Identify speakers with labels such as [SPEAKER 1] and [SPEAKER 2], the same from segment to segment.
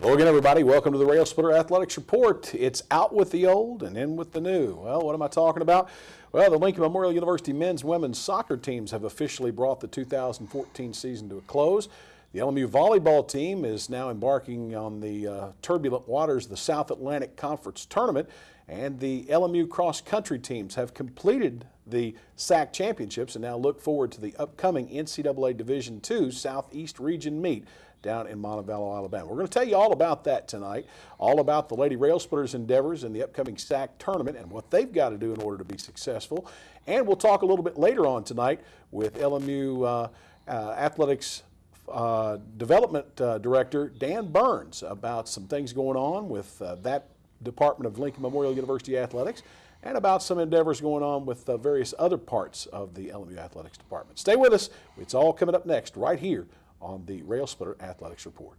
[SPEAKER 1] Hello again, everybody. Welcome to the Railsplitter Athletics Report. It's out with the old and in with the new. Well, what am I talking about? Well, the Lincoln Memorial University men's and women's soccer teams have officially brought the 2014 season to a close. The LMU volleyball team is now embarking on the turbulent waters of the South Atlantic Conference Tournament, and the LMU cross-country teams have completed the SAC championships and now look forward to the upcoming NCAA Division II Southeast Region meet down in Montevallo, Alabama. We're going to tell you all about that tonight, all about the Lady Railsplitters' endeavors in the upcoming SAC tournament and what they've got to do in order to be successful. And we'll talk a little bit later on tonight with LMU Athletics Development Director Dan Burns about some things going on with that department of Lincoln Memorial University Athletics and about some endeavors going on with various other parts of the LMU Athletics Department. Stay with us. It's all coming up next right here on the Railsplitter Athletics Report.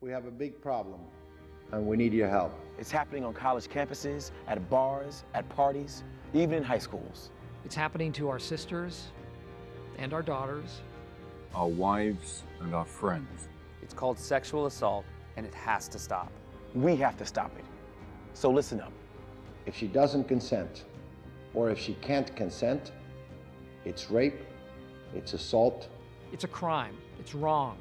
[SPEAKER 2] We have a big problem, and we need your help.
[SPEAKER 3] It's happening on college campuses, at bars, at parties, even in high schools.
[SPEAKER 4] It's happening to our sisters and our daughters,
[SPEAKER 5] our wives and our friends.
[SPEAKER 6] It's called sexual assault, and it has to stop.
[SPEAKER 3] We have to stop it. So listen up.
[SPEAKER 2] If she doesn't consent, or if she can't consent, it's rape, it's assault.
[SPEAKER 4] It's a crime. It's wrong.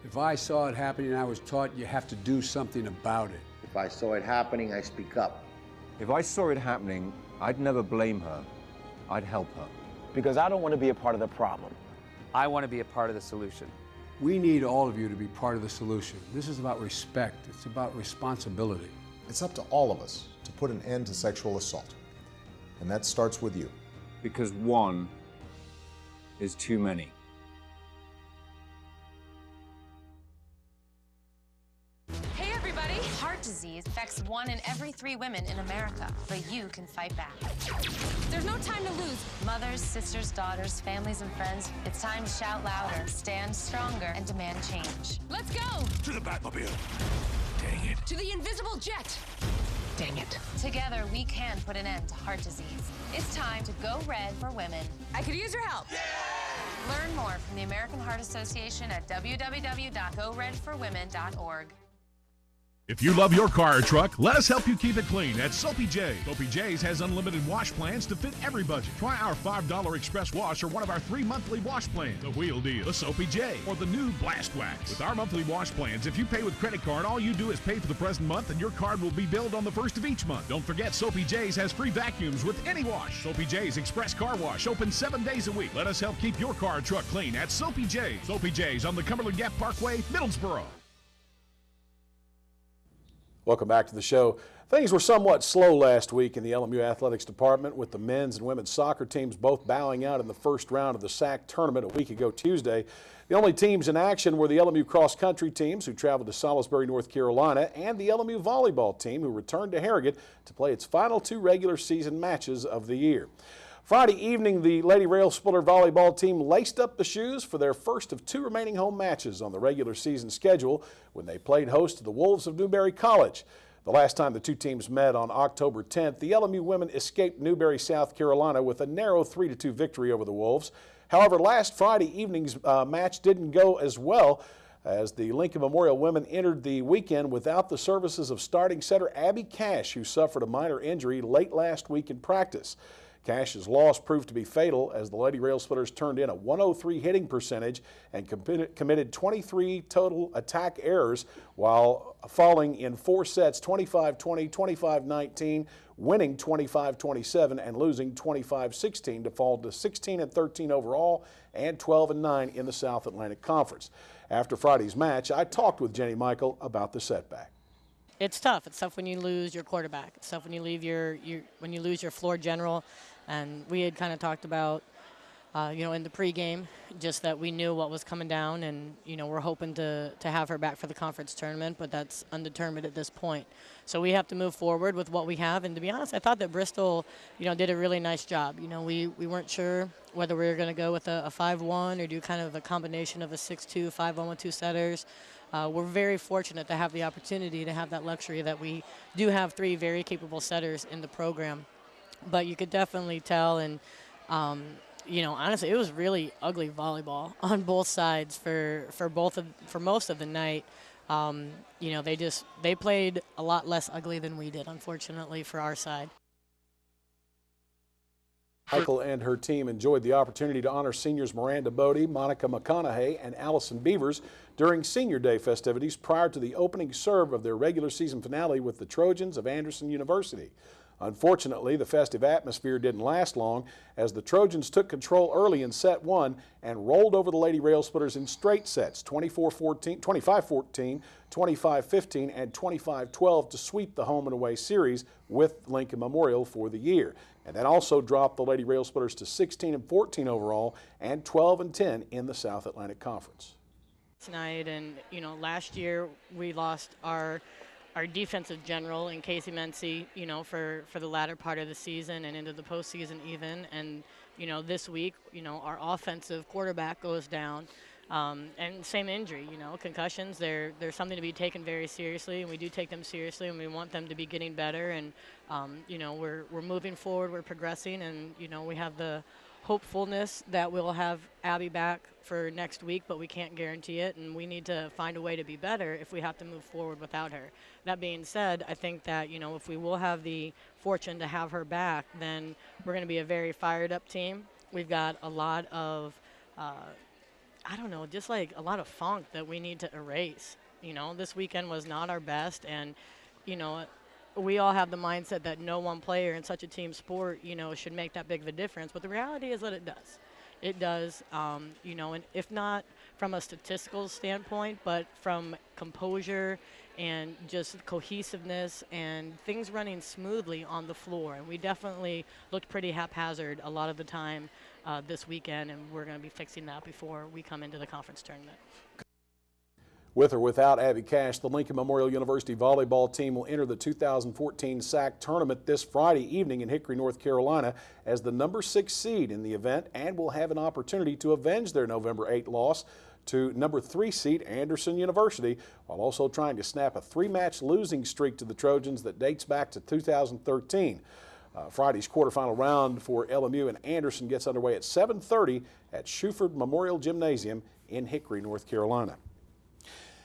[SPEAKER 7] If I saw it happening, I was taught you have to do something about it.
[SPEAKER 2] If I saw it happening, I speak up.
[SPEAKER 5] If I saw it happening, I'd never blame her. I'd help her.
[SPEAKER 3] Because I don't want to be a part of the problem.
[SPEAKER 6] I want to be a part of the solution.
[SPEAKER 7] We need all of you to be part of the solution. This is about respect. It's about responsibility.
[SPEAKER 8] It's up to all of us to put an end to sexual assault. And that starts with you.
[SPEAKER 5] Because one is too many.
[SPEAKER 9] Hey everybody! Heart disease affects 1 in every 3 women in America, but you can fight back. There's no time to lose. Mothers, sisters, daughters, families, and friends, it's time to shout louder, stand stronger, and demand change. Let's go!
[SPEAKER 10] To the Batmobile! Dang it.
[SPEAKER 9] To the invisible jet!
[SPEAKER 4] Dang it.
[SPEAKER 9] Together, we can put an end to heart disease. It's time to go red for women. I could use your help. Yeah! Learn more from the American Heart Association at www.goredforwomen.org.
[SPEAKER 10] If you love your car or truck, let us help you keep it clean at Soapy J. Soapy J's has unlimited wash plans to fit every budget. Try our $5 express wash or one of our 3 monthly wash plans. The Wheel Deal, the Soapy J, or the new Blast Wax. With our monthly wash plans, if you pay with credit card, all you do is pay for the present month and your card will be billed on the 1st of each month. Don't forget, Soapy J's has free vacuums with any wash. Soapy J's Express Car Wash, open 7 days a week. Let us help keep your car or truck clean at Soapy J's. Soapy J's on the Cumberland Gap Parkway, Middlesboro.
[SPEAKER 1] Welcome back to the show. Things were somewhat slow last week in the LMU Athletics Department with the men's and women's soccer teams both bowing out in the first round of the SAC tournament a week ago Tuesday. The only teams in action were the LMU cross-country teams who traveled to Salisbury, North Carolina, and the LMU volleyball team who returned to Harrogate to play its final 2 regular season matches of the year. Friday evening, the Lady Railsplitter volleyball team laced up the shoes for their first of 2 remaining home matches on the regular season schedule when they played host to the Wolves of Newberry College. The last time the 2 teams met on October 10th, the LMU women escaped Newberry, South Carolina with a narrow 3-2 victory over the Wolves. However, last Friday evening's match didn't go as well as the Lincoln Memorial women entered the weekend without the services of starting setter Abby Cash, who suffered a minor injury late last week in practice. Cash's loss proved to be fatal as the Lady Railsplitters turned in a 103 hitting percentage and committed 23 total attack errors while falling in 4 sets, 25-20, 25-19, winning 25-27 and losing 25-16 to fall to 16-13 overall and 12-9 in the South Atlantic Conference. After Friday's match, I talked with Jenny Michael about the setback.
[SPEAKER 11] It's tough. It's tough when you lose your quarterback. It's tough when you leave when you lose your floor general. And we had kind of talked about, in the pregame, just that we knew what was coming down, and we're hoping to have her back for the conference tournament, but that's undetermined at this point. So we have to move forward with what we have. And to be honest, I thought that Bristol, did a really nice job. We weren't sure whether we were going to go with a 5-1 or do kind of a combination of a 6-2, 5-1 with 2 setters. We're very fortunate to have the opportunity to have that luxury that we do have 3 very capable setters in the program. But you could definitely tell, and honestly, it was really ugly volleyball on both sides for most of the night. You know, they played a lot less ugly than we did, unfortunately, for our side.
[SPEAKER 1] Michael and her team enjoyed the opportunity to honor seniors Miranda Bodie, Monica McConaughey, and Allison Beavers during Senior Day festivities prior to the opening serve of their regular season finale with the Trojans of Anderson University. Unfortunately, the festive atmosphere didn't last long as the Trojans took control early in set one and rolled over the Lady Railsplitters in straight sets, 25-14, 25-15, and 25-12 to sweep the home and away series with Lincoln Memorial for the year. And that also dropped the Lady Railsplitters to 16-14 overall and 12-10 in the South Atlantic Conference.
[SPEAKER 11] Tonight, and you know, last year we lost our defensive general in Casey Mency, you know, for the latter part of the season and into the postseason even. And, you know, this week, you know, our offensive quarterback goes down. And same injury, you know, concussions, they're something to be taken very seriously, and we do take them seriously, and we want them to be getting better. And, you know, we're moving forward, we're progressing, and, you know, we have the hopefulness that we'll have Abby back for next week, but we can't guarantee it, and we need to find a way to be better if we have to move forward without her. That being said, I think that, you know, if we will have the fortune to have her back, then we're going to be a very fired up team. We've got a lot of, I don't know, just like a lot of funk that we need to erase. You know, this weekend was not our best, and, you know, we all have the mindset that no one player in such a team sport, you know, should make that big of a difference. But the reality is that it does. It does, you know, and if not from a statistical standpoint, but from composure and just cohesiveness and things running smoothly on the floor. And we definitely looked pretty haphazard a lot of the time this weekend, and we're going to be fixing that before we come into the conference tournament.
[SPEAKER 1] With or without Abby Cash, the Lincoln Memorial University volleyball team will enter the 2014 SAC tournament this Friday evening in Hickory, North Carolina as the number 6 seed in the event, and will have an opportunity to avenge their November 8 loss to number 3 seed Anderson University, while also trying to snap a 3-match losing streak to the Trojans that dates back to 2013. Friday's quarterfinal round for LMU and Anderson gets underway at 7:30 at Shuford Memorial Gymnasium in Hickory, North Carolina.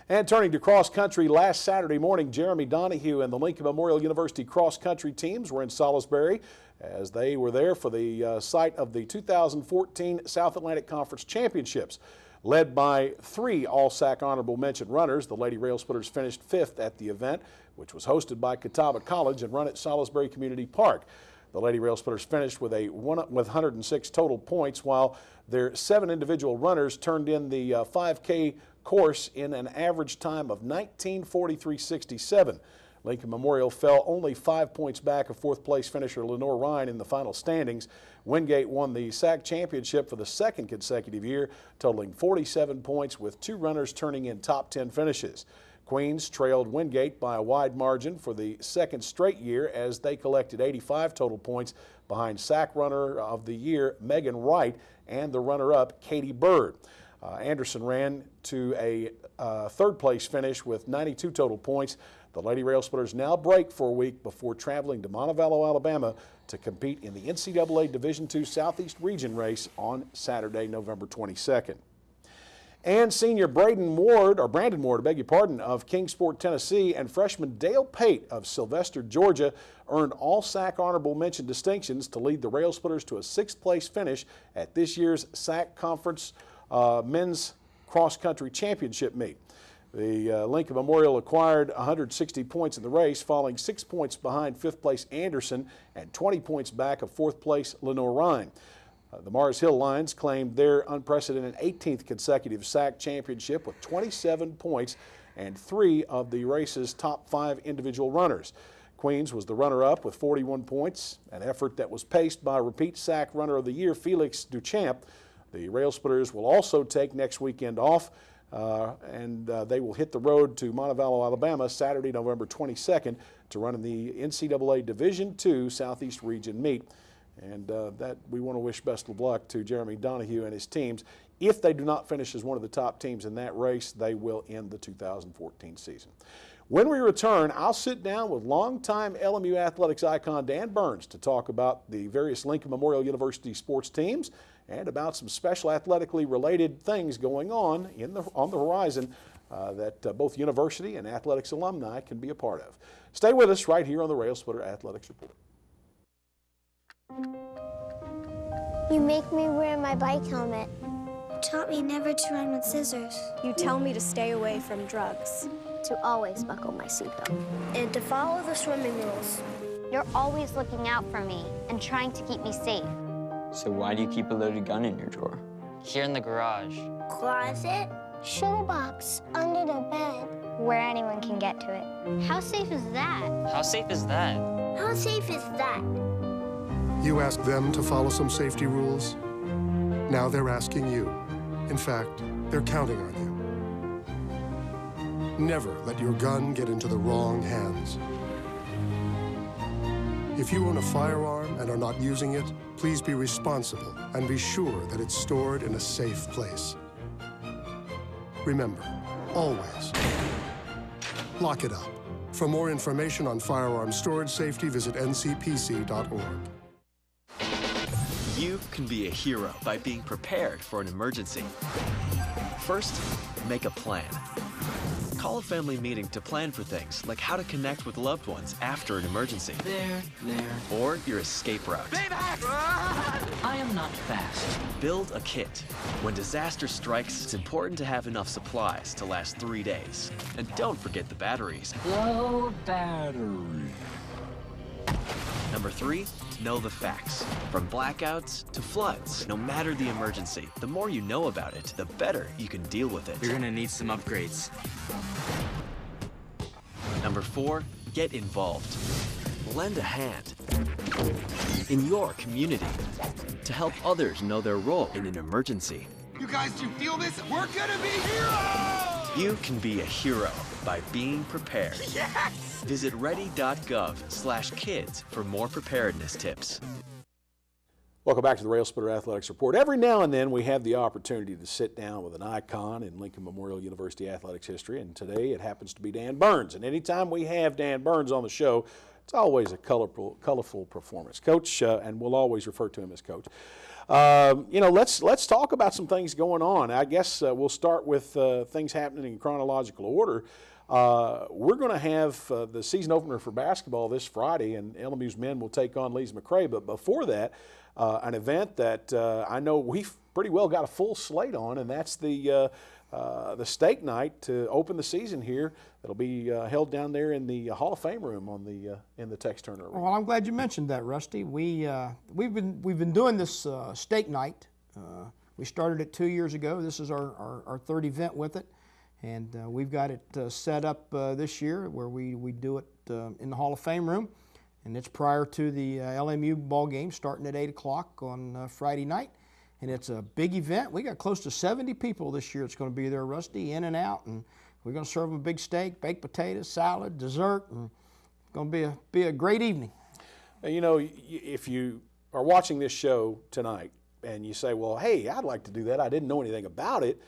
[SPEAKER 1] And turning to cross country, last Saturday morning, Jeremy Donahue and the Lincoln Memorial University cross country teams were in Salisbury as they were there for the site of the 2014 South Atlantic Conference Championships. Led by 3 All-SAC honorable mention runners, the Lady Railsplitters finished 5th at the event, which was hosted by Catawba College and run at Salisbury Community Park. The Lady Railsplitters finished with 106 total points, while their 7 individual runners turned in the 5K course in an average time of 19:43.67. Lincoln Memorial fell only 5 points back of 4th place finisher Lenore Ryan in the final standings. Wingate won the SAC championship for the 2nd consecutive year, totaling 47 points with 2 runners turning in top 10 finishes. Queens trailed Wingate by a wide margin for the 2nd straight year as they collected 85 total points behind SAC runner of the year Megan Wright and the runner-up Katie Bird. Anderson ran to a 3rd place finish with 92 total points. The Lady Railsplitters now break for a week before traveling to Montevallo, Alabama to compete in the NCAA Division II Southeast Region race on Saturday, November 22nd. And senior Brandon Ward, of Kingsport, Tennessee, and freshman Dale Pate of Sylvester, Georgia, earned all SAC honorable mention distinctions to lead the Railsplitters to a 6th place finish at this year's SAC Conference Men's Cross Country Championship meet. The Lincoln Memorial acquired 160 points in the race, falling 6 points behind 5th place Anderson and 20 points back of 4th place Lenore Ryan. The Mars Hill Lions claimed their unprecedented 18th consecutive SAC championship with 27 points and 3 of the race's top 5 individual runners. Queens was the runner-up with 41 points, an effort that was paced by repeat SAC runner of the year Felix Duchamp. The Railsplitters will also take next weekend off, and they will hit the road to Montevallo, Alabama, Saturday, November 22nd to run in the NCAA Division II Southeast Region meet. And that we want to wish best of luck to Jeremy Donahue and his teams. If they do not finish as one of the top teams in that race, they will end the 2014 season. When we return, I'll sit down with longtime LMU athletics icon Dan Burns to talk about the various Lincoln Memorial University sports teams and about some special athletically related things going on on the horizon that both university and athletics alumni can be a part of. Stay with us right here on the Railsplitter Athletics Report.
[SPEAKER 12] You make me wear my bike helmet. You taught me never to run with scissors.
[SPEAKER 13] You tell me to stay away from drugs.
[SPEAKER 12] To always buckle my seatbelt. And to follow the swimming rules.
[SPEAKER 14] You're always looking out for me and trying to keep me safe.
[SPEAKER 15] So why do you keep a loaded gun in your drawer?
[SPEAKER 16] Here in the garage.
[SPEAKER 12] Closet. Shoebox under the bed.
[SPEAKER 14] Where anyone can get to it. How safe is that?
[SPEAKER 16] How safe is that?
[SPEAKER 12] How safe is that?
[SPEAKER 17] You asked them to follow some safety rules. Now they're asking you. In fact, they're counting on you. Never let your gun get into the wrong hands. If you own a firearm and are not using it, please be responsible and be sure that it's stored in a safe place. Remember, always, lock it up. For more information on firearm storage safety, visit ncpc.org.
[SPEAKER 18] You can be a hero by being prepared for an emergency. First, make a plan. Call a family meeting to plan for things like how to connect with loved ones after an emergency.
[SPEAKER 19] There.
[SPEAKER 18] Or your escape route.
[SPEAKER 19] I am not fast.
[SPEAKER 18] Build a kit. When disaster strikes, it's important to have enough supplies to last 3 days. And don't forget the batteries.
[SPEAKER 19] Low battery.
[SPEAKER 18] Number 3, know the facts. From blackouts to floods, no matter the emergency, the more you know about it, the better you can deal with it.
[SPEAKER 16] You're gonna need some upgrades.
[SPEAKER 18] Number 4, get involved. Lend a hand in your community to help others know their role in an emergency.
[SPEAKER 20] You guys, do you feel this? We're gonna be heroes!
[SPEAKER 18] You can be a hero by being prepared.
[SPEAKER 20] Yes!
[SPEAKER 18] Visit ready.gov/kids for more preparedness tips.
[SPEAKER 1] Welcome back to the Railsplitter Athletics Report. Every now and then we have the opportunity to sit down with an icon in Lincoln Memorial University athletics history, and today it happens to be Dan Burns. And anytime we have Dan Burns on the show, it's always a colorful performance. Coach, and we'll always refer to him as Coach. Let's talk about some things going on. I guess we'll start with things happening in chronological order. We're going to have the season opener for basketball this Friday, and LMU's men will take on Lee's McRae. But before that, an event that I know we've pretty well got a full slate on, and that's the steak night to open the season here. It'll be held down there in the Hall of Fame room on in the Tex Turner Arena.
[SPEAKER 21] Well, I'm glad you mentioned that, Rusty. We've been doing this steak night. We started it 2 years ago. This is our third event with it, and we've got it set up this year where we do it in the Hall of Fame room, and it's prior to the LMU ball game starting at 8 o'clock on Friday night. And it's a big event. We got close to 70 people this year that's going to be there, Rusty, in and out. And we're going to serve them a big steak, baked potatoes, salad, dessert, and it's going to be a great evening.
[SPEAKER 1] You know, if you are watching this show tonight and you say, well, hey, I'd like to do that. I didn't know anything about it.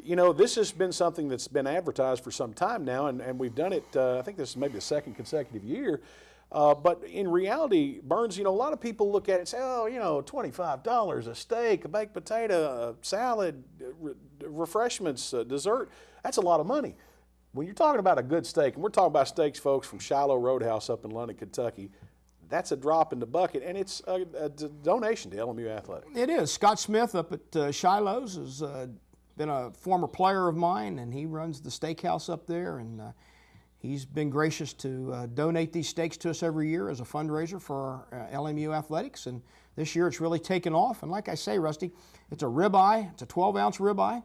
[SPEAKER 1] You know, this has been something that's been advertised for some time now, and we've done it, I think this is maybe the second consecutive year. But in reality, Burns, you know, a lot of people look at it and say, oh, you know, $25, a steak, a baked potato, a salad, refreshments, dessert, that's a lot of money. When you're talking about a good steak, and we're talking about steaks, folks, from Shiloh Roadhouse up in London, Kentucky, that's a drop in the bucket, and it's a donation to LMU Athletics.
[SPEAKER 21] It is. Scott Smith up at Shiloh's has been a former player of mine, and he runs the steakhouse up there, and he's been gracious to donate these steaks to us every year as a fundraiser for LMU Athletics, and this year it's really taken off. And like I say, Rusty, it's a ribeye. It's a 12-ounce ribeye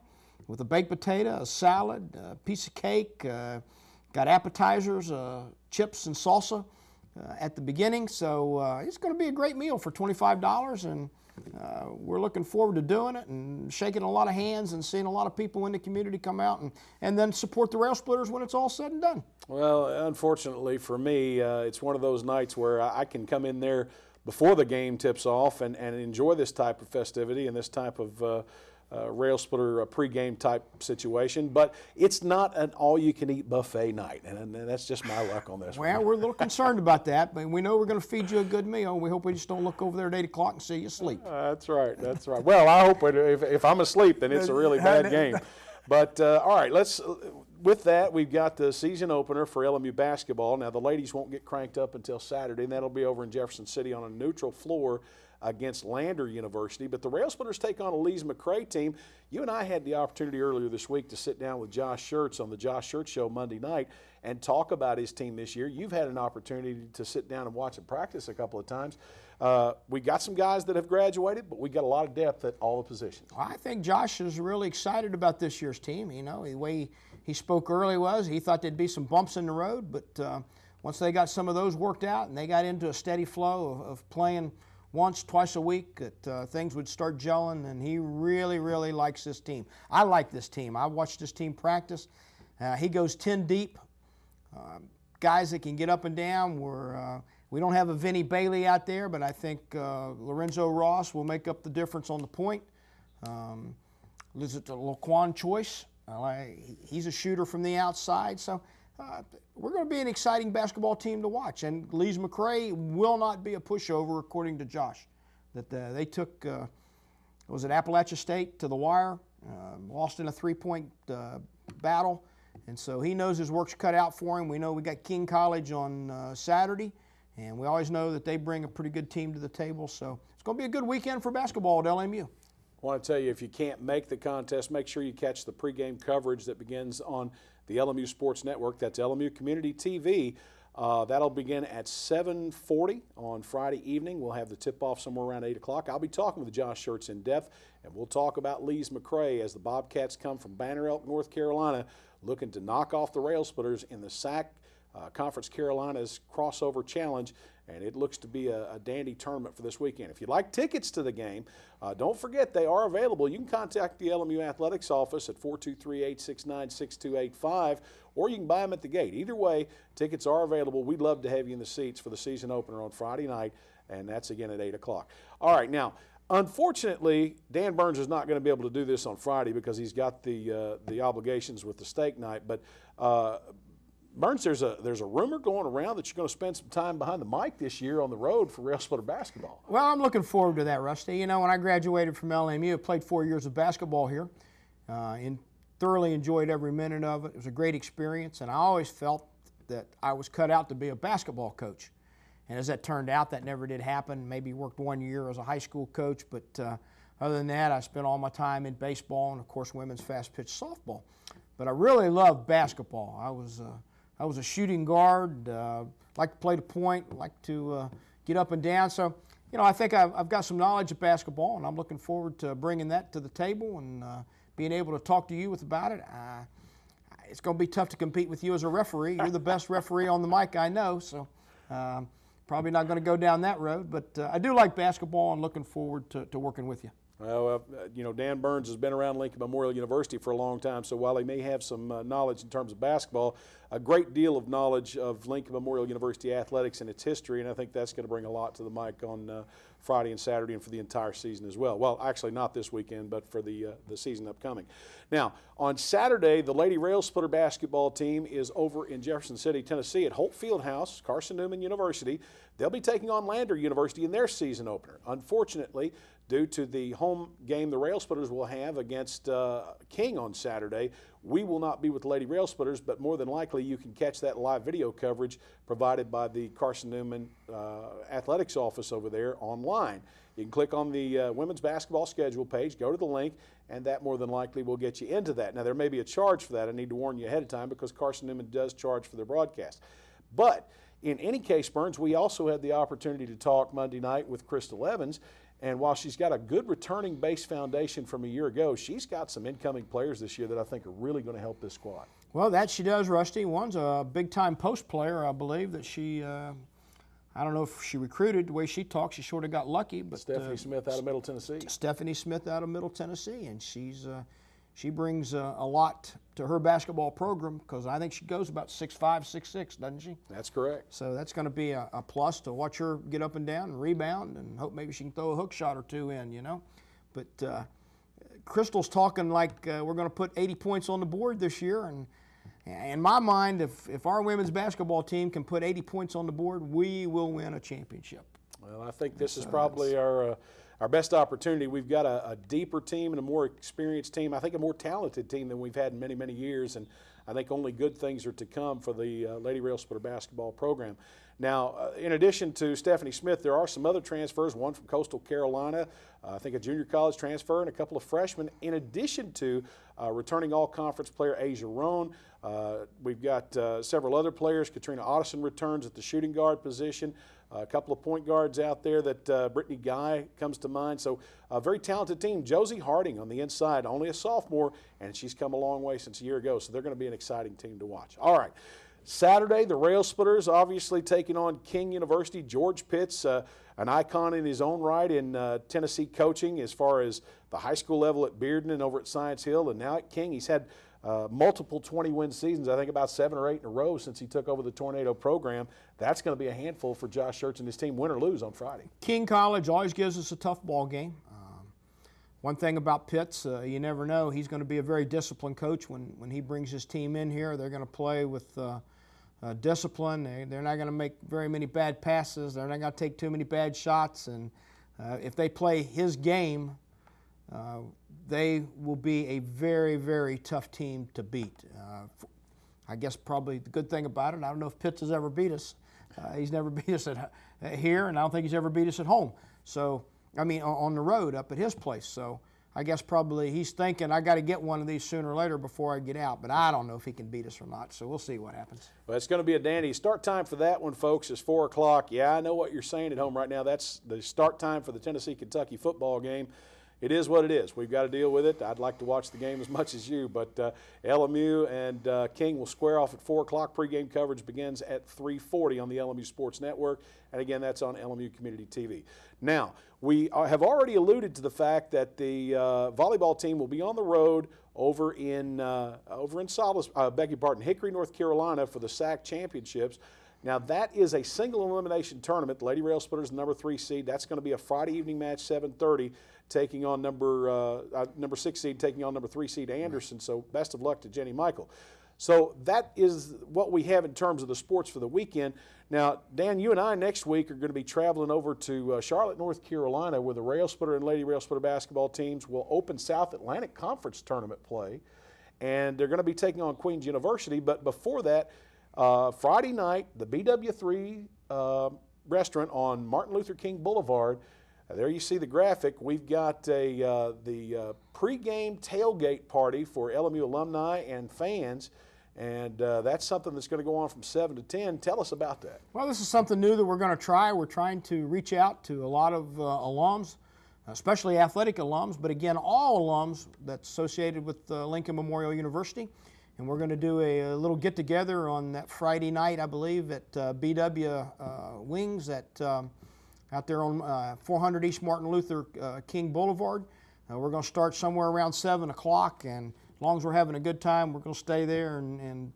[SPEAKER 21] with a baked potato, a salad, a piece of cake, got appetizers, chips and salsa at the beginning. So it's going to be a great meal for $25, and we're looking forward to doing it and shaking a lot of hands and seeing a lot of people in the community come out and then support the Railsplitters when it's all said and done.
[SPEAKER 1] Well, unfortunately for me, it's one of those nights where I can come in there before the game tips off and enjoy this type of festivity and this type of Railsplitter pregame type situation, but it's not an all-you-can-eat buffet night, and that's just my luck on this.
[SPEAKER 21] Well, we're a little concerned about that, but we know we're going to feed you a good meal. We hope we just don't look over there at 8 o'clock and see you asleep.
[SPEAKER 1] That's right. That's right. Well, I hope if I'm asleep, then it's a really bad game. But all right, with that, we've got the season opener for LMU basketball. Now, the ladies won't get cranked up until Saturday, and that'll be over in Jefferson City on a neutral floor against Lander University. But the Railsplitters take on a Lees-McRae team. You and I had the opportunity earlier this week to sit down with Josh Schertz on the Josh Schertz Show Monday night and talk about his team this year. You've had an opportunity to sit down and watch it practice a couple of times. We got some guys that have graduated, but we got a lot of depth at all the positions.
[SPEAKER 21] I think Josh is really excited about this year's team. You know, the way he spoke early was he thought there'd be some bumps in the road, but once they got some of those worked out and they got into a steady flow of playing once, twice a week, that things would start gelling, and he really, really likes this team. I like this team. I watched this team practice. He goes 10 deep. Guys that can get up and down. We don't have a Vinny Bailey out there, but I think Lorenzo Ross will make up the difference on the point. Is it Laquan Choice? He's a shooter from the outside, so we're going to be an exciting basketball team to watch. And Lees-McRae will not be a pushover, according to Josh. That they took, was it Appalachia State to the wire, lost in a three-point battle, and so he knows his work's cut out for him. We know we got King College on Saturday, and we always know that they bring a pretty good team to the table. So it's going to be a good weekend for basketball at LMU.
[SPEAKER 1] I want to tell you, if you can't make the contest, make sure you catch the pregame coverage that begins on the LMU Sports Network. That's LMU Community TV. That'll begin at 7:40 on Friday evening. We'll have the tip-off somewhere around 8 o'clock. I'll be talking with Josh Schertz in depth, and we'll talk about Lees-McRae as the Bobcats come from Banner Elk, North Carolina, looking to knock off the Railsplitters in the SAC Conference Carolina's crossover challenge, and it looks to be a dandy tournament for this weekend. If you'd like tickets to the game, don't forget they are available. You can contact the LMU Athletics office at 423-869-6285, or you can buy them at the gate. Either way, tickets are available. We'd love to have you in the seats for the season opener on Friday night, and that's again at 8 o'clock. All right, now, unfortunately, Dan Burns is not going to be able to do this on Friday because he's got the obligations with the steak night, but Burns, there's a rumor going around that you're going to spend some time behind the mic this year on the road for Railsplitter basketball.
[SPEAKER 21] Well, I'm looking forward to that, Rusty. You know, when I graduated from LMU, I played 4 years of basketball here and thoroughly enjoyed every minute of it. It was a great experience, and I always felt that I was cut out to be a basketball coach. And as that turned out, that never did happen. Maybe worked 1 year as a high school coach, but other than that, I spent all my time in baseball and, of course, women's fast-pitch softball. But I really loved basketball. I was a shooting guard, liked to play the point, liked to get up and down. So, you know, I think I've got some knowledge of basketball, and I'm looking forward to bringing that to the table and being able to talk to you about it. It's going to be tough to compete with you as a referee. You're the best referee on the mic I know, so probably not going to go down that road. But I do like basketball and looking forward to working with you.
[SPEAKER 1] Well, you know, Dan Burns has been around Lincoln Memorial University for a long time, so while he may have some knowledge in terms of basketball, a great deal of knowledge of Lincoln Memorial University athletics and its history, and I think that's going to bring a lot to the mic on Friday and Saturday and for the entire season as well. Well, actually not this weekend, but for the season upcoming. Now, on Saturday, the Lady Railsplitter basketball team is over in Jefferson City, Tennessee at Holt Fieldhouse, Carson Newman University. They'll be taking on Lander University in their season opener. Unfortunately, due to the home game the Railsplitters will have against King on Saturday, we will not be with the Lady Railsplitters, but more than likely you can catch that live video coverage provided by the Carson Newman Athletics office over there online. You can click on the women's basketball schedule page, go to the link, and that more than likely will get you into that. Now, there may be a charge for that. I need to warn you ahead of time because Carson Newman does charge for their broadcast. But in any case, Burns, we also had the opportunity to talk Monday night with Crystal Evans. And while she's got a good returning base foundation from a year ago, she's got some incoming players this year that I think are really going to help this squad.
[SPEAKER 21] Well, that she does, Rusty. One's a big-time post player, I believe, that she, I don't know if she recruited. The way she talks, she sort of got lucky. But
[SPEAKER 1] Stephanie Smith out of Middle Tennessee.
[SPEAKER 21] Stephanie Smith out of Middle Tennessee, and she brings a lot to her basketball program because I think she goes about 6'5", 6'6", doesn't she?
[SPEAKER 1] That's correct.
[SPEAKER 21] So that's going to be a plus to watch her get up and down and rebound and hope maybe she can throw a hook shot or two in, you know. But Crystal's talking like we're going to put 80 points on the board this year, and in my mind, if our women's basketball team can put 80 points on the board, we will win a championship.
[SPEAKER 1] Well, I think this is probably our best opportunity. We've got a deeper team and a more experienced team. I think a more talented team than we've had in many, many years, and I think only good things are to come for the Lady Railsplitter basketball program. Now, in addition to Stephanie Smith, there are some other transfers, one from Coastal Carolina, I think a junior college transfer, and a couple of freshmen, in addition to returning all-conference player Asia Roan. We've got several other players. Katrina Otteson returns at the shooting guard position. A couple of point guards out there that Brittany Guy comes to mind. So a very talented team. Josie Harding on the inside, only a sophomore, and she's come a long way since a year ago. So they're going to be an exciting team to watch. All right. Saturday, the Railsplitters obviously taking on King University. George Pitts, an icon in his own right in Tennessee coaching as far as the high school level at Bearden and over at Science Hill, and now at King. He's had multiple 20-win seasons, I think about 7 or 8 in a row since he took over the Tornado program. That's going to be a handful for Josh Schertz and his team, win or lose on Friday.
[SPEAKER 21] King College always gives us a tough ball game. One thing about Pitts, you never know. He's going to be a very disciplined coach when he brings his team in here. They're going to play with discipline. They're not going to make very many bad passes. They're not going to take too many bad shots. And if they play his game, they will be a very, very tough team to beat. I guess probably the good thing about it, I don't know if Pitts has ever beat us. He's never beat us here, and I don't think he's ever beat us at home. So, I mean, on the road up at his place. So I guess probably he's thinking, I got to get one of these sooner or later before I get out. But I don't know if he can beat us or not, so we'll see what happens.
[SPEAKER 1] Well, it's going to be a dandy. Start time for that one, folks, is 4 o'clock. Yeah, I know what you're saying at home right now. That's the start time for the Tennessee-Kentucky football game. It is what it is. We've got to deal with it. I'd like to watch the game as much as you, but LMU and King will square off at 4 o'clock. Pregame coverage begins at 3:40 on the LMU Sports Network, and again, that's on LMU Community TV. Now, we have already alluded to the fact that the volleyball team will be on the road over in Hickory, North Carolina for the SAC Championships. Now, that is a single elimination tournament. The Lady Railsplitters, number 3 seed. That's going to be a Friday evening match, 7:30, taking on number 6 seed, taking on number 3 seed Anderson. So best of luck to Jenny Michael. So that is what we have in terms of the sports for the weekend. Now, Dan, you and I next week are going to be traveling over to Charlotte, North Carolina, where the Railsplitter and Lady Railsplitter basketball teams will open South Atlantic Conference tournament play. And they're going to be taking on Queens University. But before that, Friday night, the BW3 restaurant on Martin Luther King Boulevard. There you see the graphic. We've got the pregame tailgate party for LMU alumni and fans, and that's something that's going to go on from 7 to 10. Tell us about that.
[SPEAKER 21] Well, this is something new that we're going to try. We're trying to reach out to a lot of alums, especially athletic alums, but again, all alums that's associated with Lincoln Memorial University. And we're going to do a little get-together on that Friday night, I believe, at BW Wings out there on 400 East Martin Luther King Boulevard. We're going to start somewhere around 7 o'clock, and as long as we're having a good time, we're going to stay there and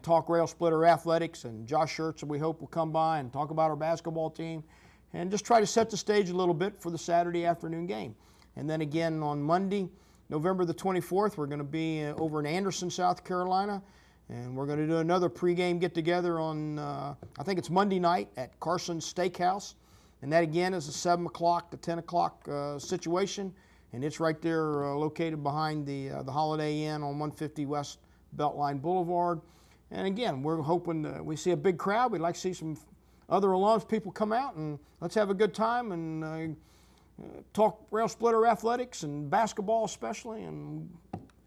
[SPEAKER 21] talk Railsplitter Athletics. And Josh Schertz, we hope, will come by and talk about our basketball team and just try to set the stage a little bit for the Saturday afternoon game. And then again on Monday, November the 24th, we're going to be over in Anderson, South Carolina, and we're going to do another pregame get-together on, I think it's Monday night at Carson's Steakhouse, and that again is a 7 o'clock to 10 o'clock situation, and it's right there located behind the Holiday Inn on 150 West Beltline Boulevard. And again, we're hoping we see a big crowd. We'd like to see some other alums, people come out, and let's have a good time and talk Railsplitter athletics and basketball especially, and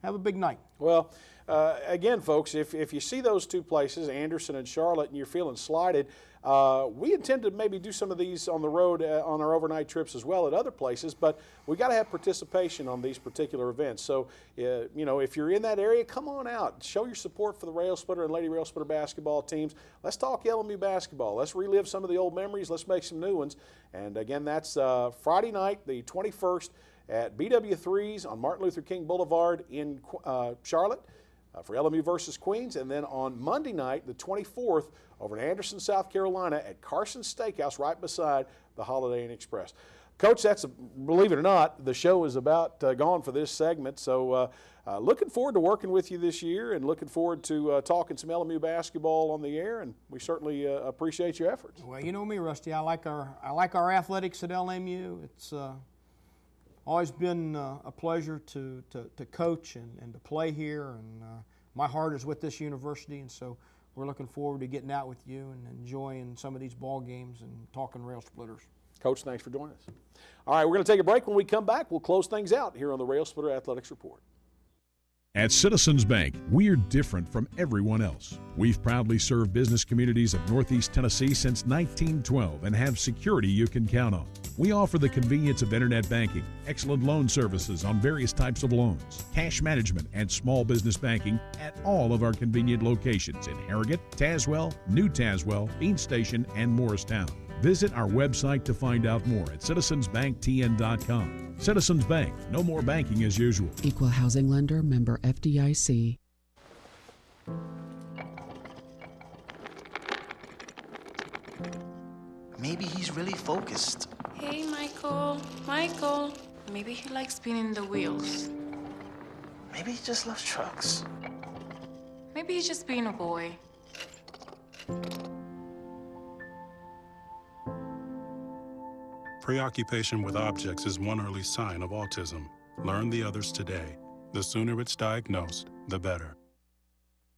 [SPEAKER 21] have a big night.
[SPEAKER 1] Well, again, folks, if you see those two places, Anderson and Charlotte, and you're feeling slighted, we intend to maybe do some of these on the road on our overnight trips as well at other places, but we got to have participation on these particular events. So, you know, if you're in that area, come on out. Show your support for the Railsplitter and Lady Railsplitter basketball teams. Let's talk LMU basketball. Let's relive some of the old memories. Let's make some new ones. And again, that's Friday night, the 21st, at BW3's on Martin Luther King Boulevard in Charlotte for LMU versus Queens. And then on Monday night, the 24th, over in Anderson, South Carolina at Carson's Steakhouse right beside the Holiday Inn Express. Coach, believe it or not, the show is about gone for this segment. So looking forward to working with you this year and looking forward to talking some LMU basketball on the air, and we certainly appreciate your efforts.
[SPEAKER 21] Well, you know me, Rusty. I like our athletics at LMU. It's always been a pleasure to coach and to play here, and my heart is with this university, and so we're looking forward to getting out with you and enjoying some of these ball games and talking Railsplitters.
[SPEAKER 1] Coach, thanks for joining us. All right, we're going to take a break. When we come back, we'll close things out here on the Railsplitter Athletics Report.
[SPEAKER 10] At Citizens Bank, we're different from everyone else. We've proudly served business communities of Northeast Tennessee since 1912 and have security you can count on. We offer the convenience of internet banking, excellent loan services on various types of loans, cash management, and small business banking at all of our convenient locations in Harrogate, Tazewell, New Tazewell, Bean Station, and Morristown. Visit our website to find out more at citizensbanktn.com. Citizens Bank, no more banking as usual.
[SPEAKER 2] Equal housing lender, member FDIC.
[SPEAKER 22] Maybe he's really focused.
[SPEAKER 23] Hey, Michael. Michael. Maybe he likes spinning the wheels.
[SPEAKER 22] Maybe he just loves trucks.
[SPEAKER 23] Maybe he's just being a boy.
[SPEAKER 24] Preoccupation with objects is one early sign of autism. Learn the others today. The sooner it's diagnosed, the better.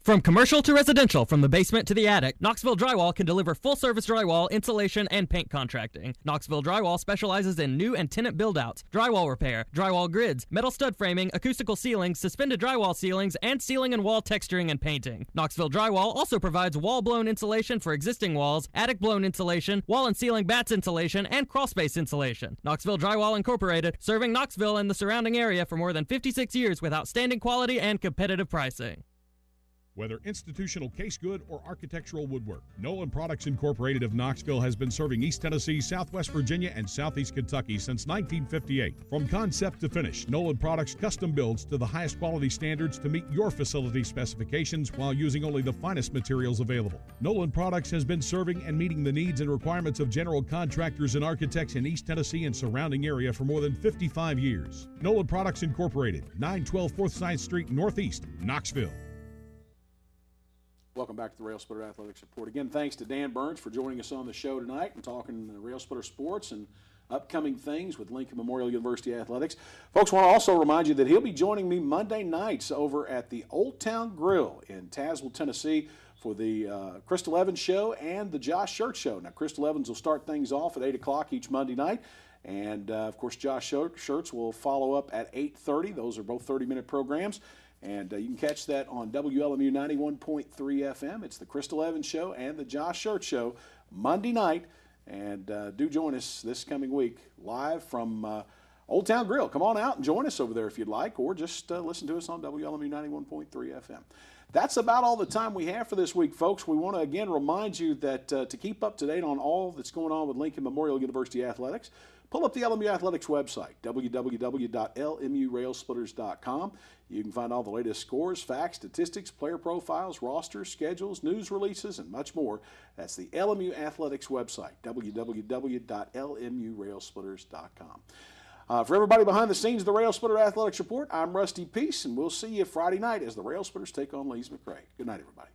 [SPEAKER 25] From commercial to residential, from the basement to the attic, Knoxville Drywall can deliver full-service drywall, insulation, and paint contracting. Knoxville Drywall specializes in new and tenant build-outs, drywall repair, drywall grids, metal stud framing, acoustical ceilings, suspended drywall ceilings, and ceiling and wall texturing and painting. Knoxville Drywall also provides wall-blown insulation for existing walls, attic-blown insulation, wall and ceiling batts insulation, and crawlspace insulation. Knoxville Drywall Incorporated, serving Knoxville and the surrounding area for more than 56 years with outstanding quality and competitive pricing.
[SPEAKER 10] Whether institutional case good or architectural woodwork, Nolan Products Incorporated of Knoxville has been serving East Tennessee, Southwest Virginia, and Southeast Kentucky since 1958. From concept to finish, Nolan Products custom builds to the highest quality standards to meet your facility specifications while using only the finest materials available. Nolan Products has been serving and meeting the needs and requirements of general contractors and architects in East Tennessee and surrounding area for more than 55 years. Nolan Products Incorporated, 912 4th Side Street, Northeast, Knoxville.
[SPEAKER 1] Welcome back to the Railsplitter Athletics Report. Again, thanks to Dan Burns for joining us on the show tonight and talking Railsplitter sports and upcoming things with Lincoln Memorial University Athletics. Folks, want to also remind you that he'll be joining me Monday nights over at the Old Town Grill in Tazewell, Tennessee for the Crystal Evans Show and the Josh Schertz Show. Now, Crystal Evans will start things off at 8 o'clock each Monday night. And, of course, Josh Schertz will follow up at 8:30. Those are both 30-minute programs. And you can catch that on WLMU 91.3 FM. It's the Crystal Evans Show and the Josh Schertz Show Monday night. And do join us this coming week live from Old Town Grill. Come on out and join us over there if you'd like, or just listen to us on WLMU 91.3 FM. That's about all the time we have for this week, folks. We want to, again, remind you that to keep up to date on all that's going on with Lincoln Memorial University Athletics, pull up the LMU Athletics website, www.lmurailsplitters.com. You can find all the latest scores, facts, statistics, player profiles, rosters, schedules, news releases, and much more. That's the LMU Athletics website, www.lmurailsplitters.com. For everybody behind the scenes of the Railsplitter Athletics Report, I'm Rusty Peace, and we'll see you Friday night as the Railsplitters take on Lees McRae. Good night, everybody.